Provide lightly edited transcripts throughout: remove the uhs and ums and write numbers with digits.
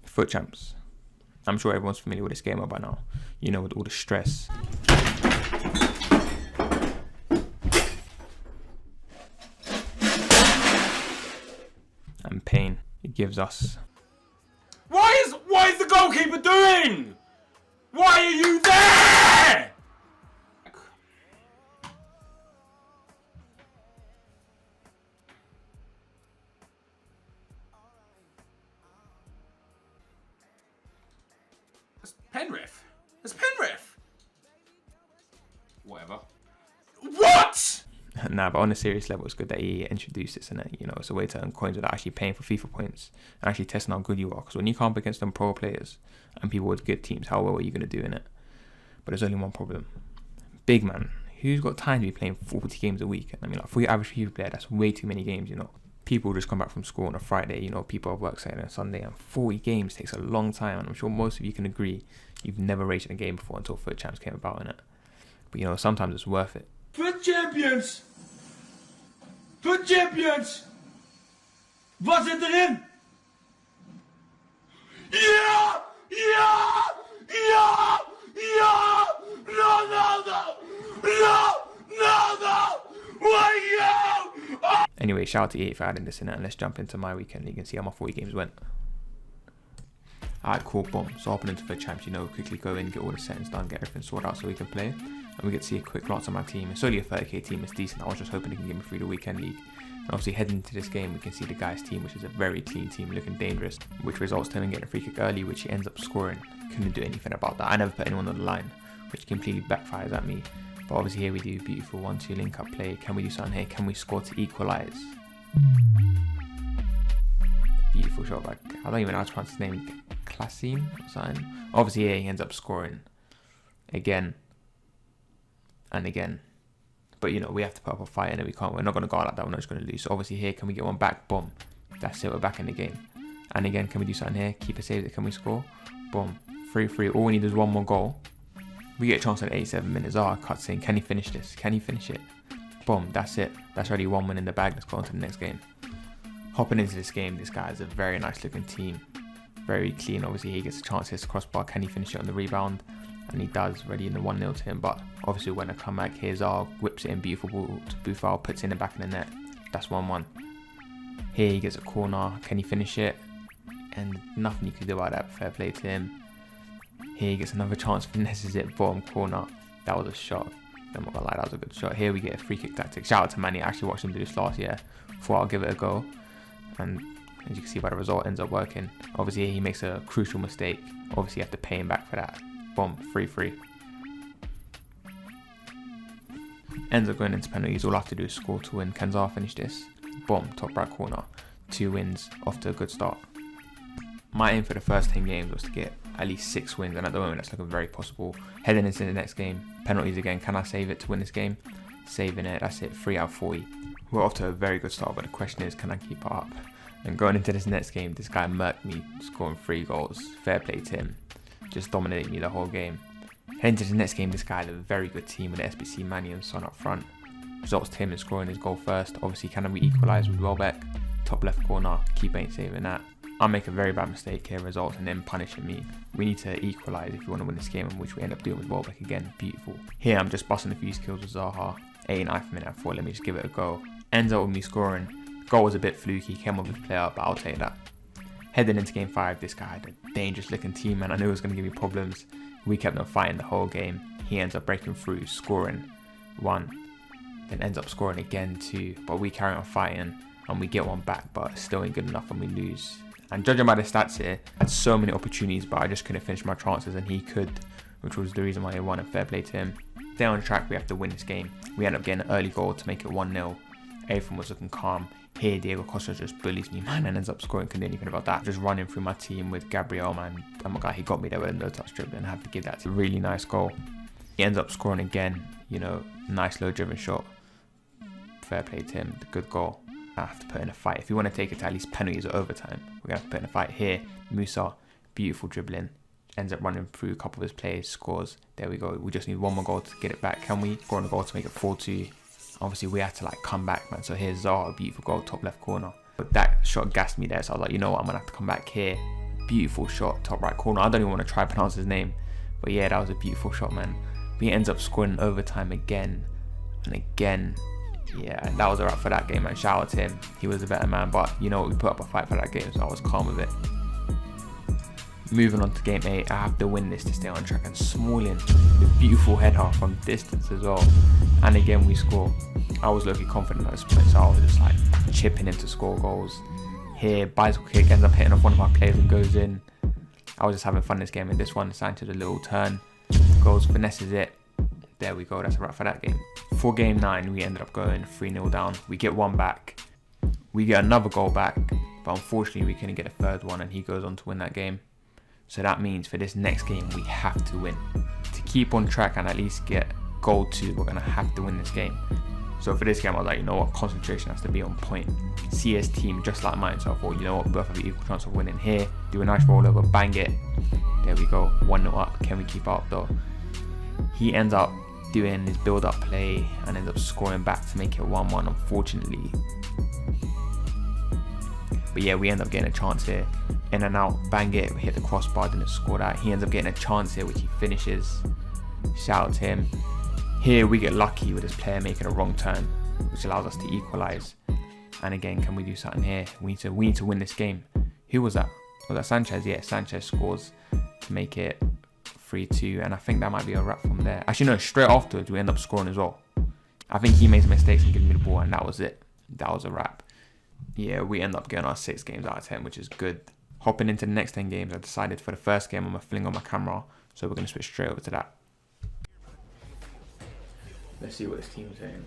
FUT champs. I'm sure everyone's familiar with this game by now. You know, with all the stress. And pain it gives us. What is the goalkeeper doing? Why are you there? That's Penrith. That's Penrith. Whatever. What? Nah, but on a serious level, it's good that he introduced this, and you know, it's a way to earn coins without actually paying for FIFA points and actually testing how good you are. Because when you come up against them pro players and people with good teams, how well are you going to do in it? But there's only one problem. Big man, who's got time to be playing 40 games a week? I mean, like, for your average FIFA player, that's way too many games, you know. People just come back from school on a Friday, you know, people have work Saturday and Sunday, and 40 games takes a long time. And I'm sure most of you can agree you've never raced in a game before until FUT champs came about in it. But you know, sometimes it's worth it. FUT champions! FUT champions! Wat zit erin? Ja! Ja! Ja! Ja! Ronaldo! Ronaldo! Wow! Anyway, shout out to EA for adding this in it, and let's jump into my weekend league and see how my 40 games went. Alright, cool, boom. So hopping into FUT champs, you know, quickly go in, get all the settings done, get everything sorted out so we can play. And we get to see a quick glance at my team. It's only a 30k team, it's decent. I was just hoping they can get me through the weekend league. And obviously heading into this game, we can see the guy's team, which is a very clean team, looking dangerous, which results in him getting a free kick early, which he ends up scoring. Couldn't do anything about that. I never put anyone on the line, which completely backfires at me. But obviously here we do beautiful 1-2 link up play. Can we do something here? Can we score to equalise? Beautiful shot back. I don't even know how to pronounce his name. Klassim or something. Obviously here he ends up scoring again and again. But you know, we have to put up a fight and we can't. We're not going to go out like that. We're not just going to lose. So obviously here, can we get one back? Boom. That's it. We're back in the game. And again, can we do something here? Keeper saves it. Can we score? Boom. 3-3. All we need is one more goal. We get a chance at 87 minutes. Oh, cutscene. Can he finish this? Can he finish it? Boom. That's it. That's already one win in the bag. Let's go on to the next game. Hopping into this game, this guy has a very nice looking team. Very clean. Obviously he gets a chance to hit the crossbar. Can he finish it on the rebound? And he does, ready in the 1-0 to him. But obviously when I come back, here's our whips it in, beautiful ball to Buffal, puts it in the back of the net. That's 1-1. Here he gets a corner. Can he finish it? And nothing you can do about that. Fair play to him. Here he gets another chance, finesses it, bottom corner. That was a shot. I'm not gonna lie, that was a good shot. Here we get a free kick tactic. Shout out to Manny. I actually watched him do this last year. Thought I'll give it a go. And as you can see by the result, ends up working. Obviously he makes a crucial mistake. Obviously you have to pay him back for that. Boom, 3-3. Ends up going into penalties. All I have to do is score to win. Can Zara finish this? Boom, top right corner. 2 wins, off to a good start. My aim for the first 10 games was to get at least 6 wins, and at the moment that's looking very possible. Heading into the next game, penalties again. Can I save it to win this game? Saving it, that's it, 3 out of 40. We're off to a very good start, but the question is, can I keep it up? And going into this next game, this guy murked me, scoring 3 goals. Fair play to him. Just dominating me the whole game. Heading to the next game, this guy had a very good team with SBC, Manny and Son up front. Results to him in scoring his goal first. Obviously, can we equalise with Welbeck? Top left corner, keeper ain't saving that. I make a very bad mistake here, results in him punishing me. We need to equalise if you want to win this game, which we end up doing with Welbeck again. Beautiful. Here I'm just busting a few skills with Zaha. 89th minute, I thought, let me just give it a go. Ends up with me scoring. Goal was a bit fluky, came off his player, but I'll take that. Heading into game 5, this guy had a dangerous looking team, and I knew it was going to give me problems. We kept on fighting the whole game. He ends up breaking through, scoring 1. Then ends up scoring again 2. But we carry on fighting, and we get one back, but still ain't good enough, and we lose. And judging by the stats here, I had so many opportunities, but I just couldn't finish my chances, and he could, which was the reason why he won, and fair play to him. Stay on track, we have to win this game. We end up getting an early goal to make it 1-0. Everything was looking calm. Here, Diego Costa just bullies me, man, and ends up scoring. Couldn't do anything about that. Just running through my team with Gabriel, man. Oh my god, he got me there with a no-touch dribbling, and I have to give that to a really nice goal. He ends up scoring again, you know, nice low-driven shot. Fair play to him, the good goal. I have to put in a fight. If you want to take it to at least penalties or overtime, we're going to have to put in a fight here. Musa, beautiful dribbling. Ends up running through a couple of his players, scores. There we go. We just need one more goal to get it back. Can we score on a goal to make it 4-2? Obviously, we had to like come back, man. So here's Zaha, beautiful goal, top left corner. But that shot gassed me there, so I was like, you know what, I'm gonna have to come back here. Beautiful shot, top right corner. I don't even want to try to pronounce his name, but yeah, that was a beautiful shot, man. But he ends up scoring in overtime again and again. Yeah, that was a wrap for that game, man. Shout out to him. He was a better man, but you know what, we put up a fight for that game, so I was calm with it. Moving on to game 8, I have to win this to stay on track. And Smalling, the beautiful header from distance as well. And again, we score. I was looking confident at this point, so I was just like chipping in to score goals. Here, bicycle kick ends up hitting off one of my players and goes in. I was just having fun this game. And this one, Sanchez a little turn, goes, finesses it. There we go, that's a wrap for that game. For game 9, we ended up going 3-0 down. We get one back. We get another goal back, but unfortunately we couldn't get a third one, and he goes on to win that game. So that means for this next game, we have to win. To keep on track and at least get goal 2, we're gonna have to win this game. So for this game, I was like, you know what, concentration has to be on point. CS team just like mine, so I thought, you know what, we both have an equal chance of winning here. Do a nice rollover, bang it. There we go, 1-0 up. Can we keep up though? He ends up doing his build-up play and ends up scoring back to make it 1-1, unfortunately. But yeah, we end up getting a chance here. In and out, bang it, we hit the crossbar, didn't score that. He ends up getting a chance here, which he finishes. Shout out to him. Here we get lucky with this player making a wrong turn, which allows us to equalise. And again, can we do something here? We need to win this game. Who was that? Was that Sanchez? Yeah, Sanchez scores to make it 3-2, and I think that might be a wrap from there. Actually, no, straight afterwards we end up scoring as well. I think he made some mistakes and giving me the ball, and that was it. That was a wrap. Yeah, we end up getting our 6 games out of 10, which is good. Hopping into the next 10 games, I decided for the first game I'm going to fling on my camera, so we're going to switch straight over to that. Let's see what this team's saying.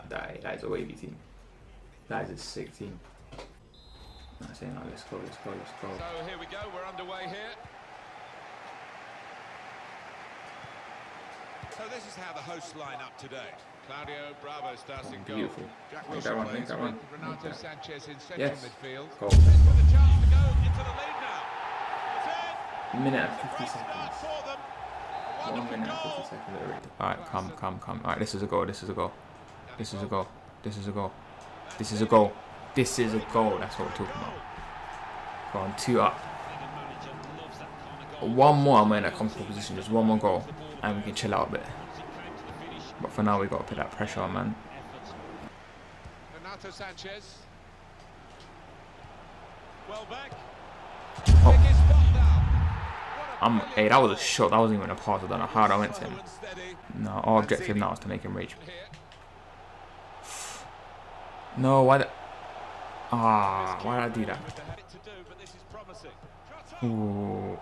That is a wavy team. That is a sick team. I'm saying, no, let's go. So here we go, we're underway here. So this is how the hosts line up today. Claudio Bravo starts in goal. Beautiful. Jack Make Wilson that plays one. with Renato Sanchez in central midfield. Goal. With a chance to go into the lead now. A minute and 50 seconds. For them. 1 minute and 50 seconds already. Alright, come. Alright, this is a goal. This is a goal. This is a goal. This is a goal. This is a goal. This is a goal. That's what we're talking about. Go on, 2 up. 1 more, I'm in a comfortable position. Just 1 more goal, and we can chill out a bit. But for now, we got to put that pressure on, man. Renato Sanchez. Well back. Oh. Hey, that was a shot. That wasn't even a pass. I don't know how that went to him. No, our objective now is to make him rage. No, why did I do that? Ooh.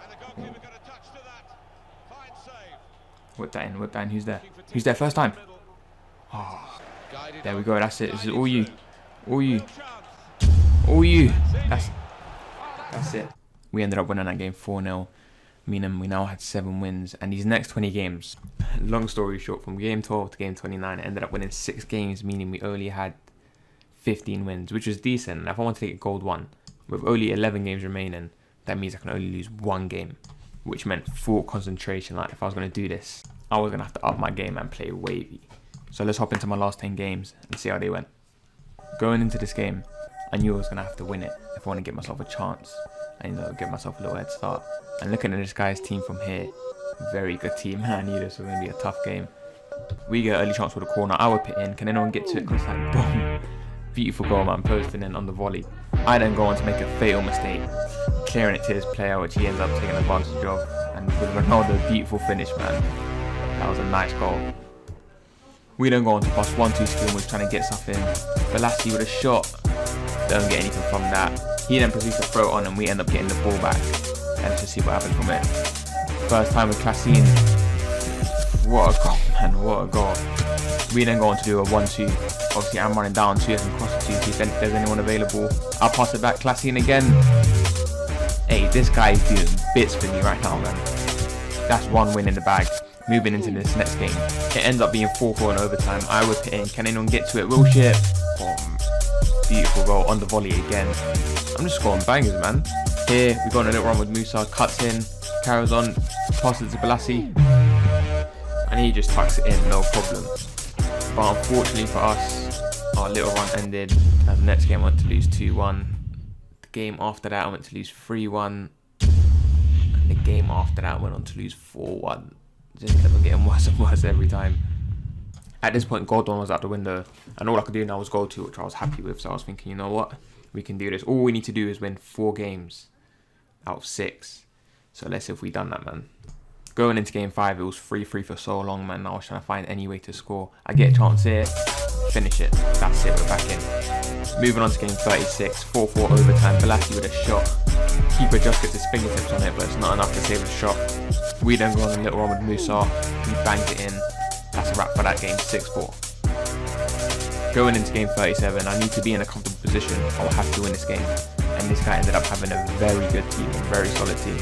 Whip that in. Who's there? Who's there first time? Oh. There we go. That's it. This is all you. All you. That's it. We ended up winning that game 4-0. Meaning we now had 7 wins. And these next 20 games, long story short, from game 12 to game 29, I ended up winning 6 games, meaning we only had 15 wins, which was decent. And if I want to take a gold 1, with only 11 games remaining, that means I can only lose 1 game, which meant full concentration. Like, if I was going to do this, I was going to have to up my game and play wavy. So let's hop into my last 10 games and see how they went. Going into this game, I knew I was going to have to win it if I want to give myself a chance and, give myself a little head start. And looking at this guy's team from here, very good team. I knew this was going to be a tough game. We get early chance for the corner. I whip it in. Can anyone get to it? Because like, boom. Beautiful goal, man, posting in on the volley. I then go on to make a fatal mistake, clearing it to his player, which he ends up taking advantage of. And with Ronaldo, beautiful finish, man. That was a nice goal. We then go on to pass 1-2 skill, was trying to get something. Balassi with a shot, don't get anything from that. He then proceeds to throw it on, and we end up getting the ball back. And let's just see what happens from it. First time with Classine. What a goal, man, what a goal. We then go on to do a 1-2. Obviously, I'm running down 2 and cross it 2, see if there's anyone available. I'll pass it back, Classine again. Hey, this guy is doing bits for me right now, man. That's 1 win in the bag. Moving into this next game. It ends up being 4-4 in overtime. I whip it in. Can anyone get to it? Wilshere. Beautiful goal on the volley again. I'm just scoring bangers, man. Here, we got on a little run with Musa. Cuts in. Carries on. Passes it to Balassi. And he just tucks it in, no problem. But unfortunately for us, our little run ended as the next game I went to lose 2-1. The game after that I went to lose 3-1. And the game after that I went on to lose 4-1. Just kept on getting worse and worse every time. At this point, goal 1 was out the window, and all I could do now was goal 2, which I was happy with. So I was thinking, you know what, we can do this. All we need to do is win 4 games out of 6. So let's see if we done that, man. Going into game 5, it was 3-3 for so long, man. I was trying to find any way to score. I get a chance here, finish it. That's it, we're back in. Moving on to game 36, 4-4 overtime. Balassi with a shot. Keeper just gets his fingertips on it, but it's not enough to save the shot. We then go on a little run with Musa. He bangs it in. That's a wrap for that game, 6-4. Going into game 37, I need to be in a comfortable position. I'll have to win this game. And this guy ended up having a very good team, a very solid team.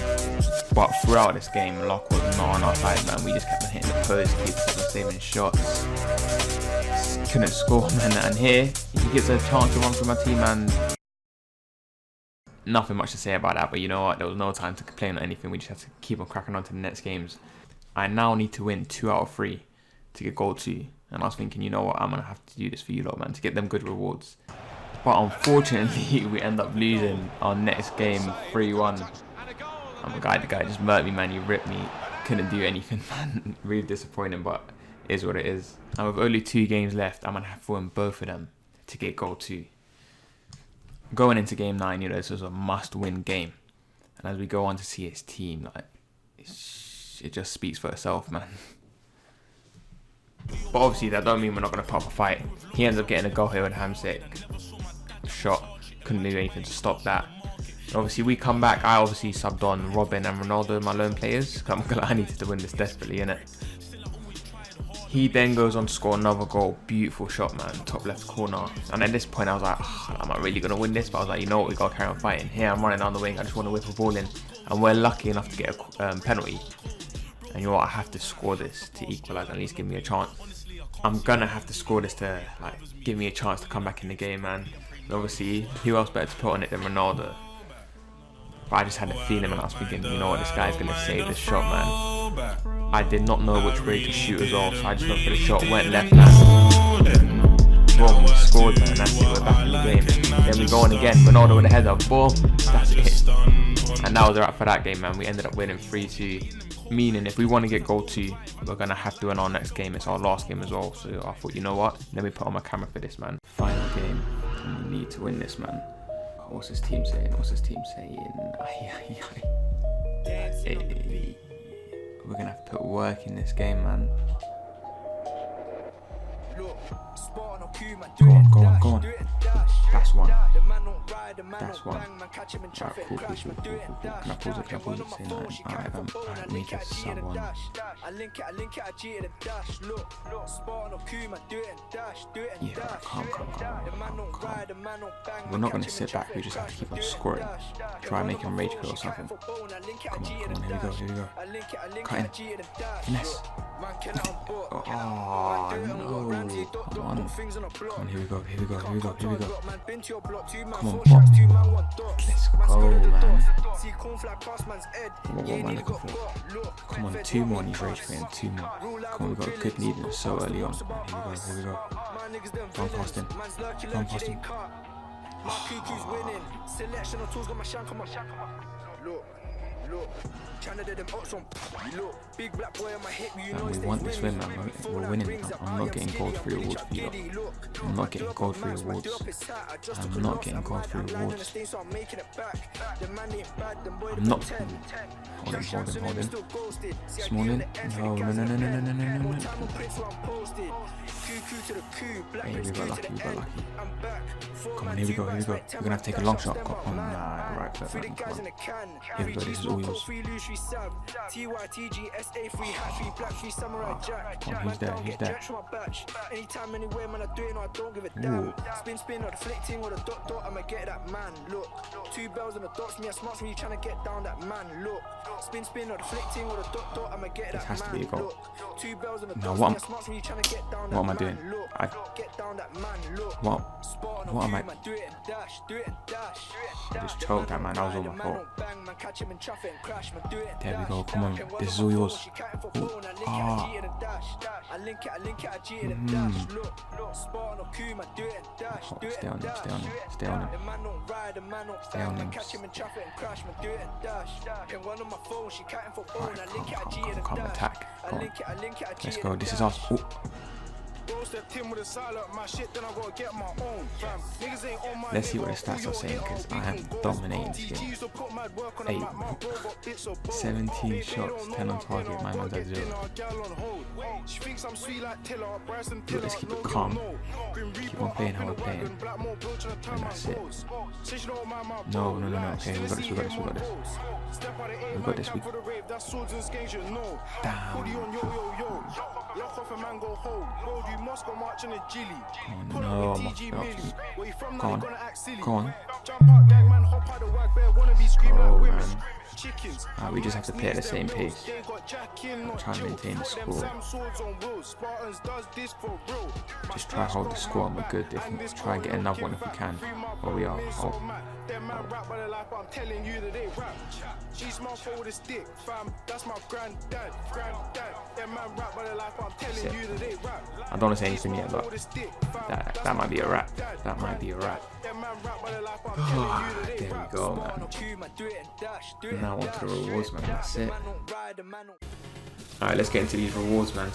But throughout this game, luck was not on our side, man. We just kept on hitting the post, kept on saving shots. Just couldn't score, man. And here, he gets a chance to run through my team, and nothing much to say about that. But you know what? There was no time to complain or anything. We just had to keep on cracking on to the next games. I now need to win 2 out of 3 to get goal 2. And I was thinking, you know what? I'm going to have to do this for you lot, man, to get them good rewards. But unfortunately, we end up losing our next game 3-1. And the guy just murked me, man. He ripped me. Couldn't do anything, man. Really disappointing, but it is what it is. And with only 2 games left, I'm going to have to win both of them to get goal 2. Going into game 9, you know, this was a must-win game. And as we go on to see his team, like, it just speaks for itself, man. But obviously, that don't mean we're not going to put up a fight. He ends up getting a goal here with Hamsik. Shot. Couldn't do anything to stop that. Obviously, we come back. I obviously subbed on Robin and Ronaldo, my lone players. I needed to win this desperately, innit? He then goes on to score another goal. Beautiful shot, man. Top left corner. And at this point, I was like, oh, am I really going to win this? But I was like, you know what? We got to carry on fighting. Here, I'm running down the wing. I just want to whip a ball in. And we're lucky enough to get a penalty. And you know what? I have to score this to equalise, at least give me a chance. I'm going to have to score this to like give me a chance to come back in the game, man. And obviously, who else better to put on it than Ronaldo? But I just had a feeling, and I was thinking, you know what, this guy's going to save this shot, man. I did not know which way to shoot as well, so I just went for the shot, went left, man. Boom, we scored, man, and that's it, we're back in the game. Then we go on again, Ronaldo with a header, boom, that's it. And that was a wrap for that game, man. We ended up winning 3-2. Meaning, if we want to get goal 2, we're going to have to win our next game. It's our last game as well. So I thought, you know what? Let me put on my camera for this, man. Final game. We need to win this, man. What's his team saying? What's his team saying? Hey, we're going to have to put work in this game, man. Go on. That's one. That's one. Alright, cool. Can I pause it? Say nothing. Alright, me just sub one. Yeah, calm. We're not going to sit back, we just have to keep on scoring. Try and make him rage quit or something. Come on, here we go. Cut in. Finesse. Oh, no. Come on, here we go. Come on, pop. Let's go, man. What am I looking for? Come on, 2 more and he's rage quitting. 2 more. Come on, we got a good lead and it's so early on. Here we go. Run past him. And we want this win, man. We're winning. I'm not getting gold free awards for you. I'm not getting gold free awards. I'm not. Hold in. Smalling. No. Hey, we got lucky. Come on, here we go. We're gonna have to take a long shot. Come on, right foot, man. Come on. Here we go, this is all yours. Come on, he's there. Ooh. Spin or deflecting or the dot, I'ma get that man. Look, 2 bells on the dots, me a smart really trying to get down that man. Look, spin or deflecting or the dot, I'ma get that man. This has to be a goal. Now what am I doing? What am I? Just choked that, man. That was all my fault. There we go. Come on. This is all yours. Ooh. Ah. Oh, stay on him. Stay on him. Stay on him. Stay on him. Alright, come attack. Come on. Let's go. This is us. Ooh. Let's see what the stats are saying, because I am dominating this game. 17 shots, 10 on target, my man's at 0. Dude, let's keep it calm. Keep on playing how we're playing. And that's it. No. Okay, we got this. Damn. Oh no, I'm off. Go on. Oh man. We just have to play at the same pace. I'm trying to maintain the score. Just try to hold the score and we're good. Try and get another one if we can. Well, we are. Oh. I don't want to say anything yet, but that might be a wrap. That might be a wrap. There we go, man. Now on to the rewards, man. That's it. Alright, let's get into these rewards, man.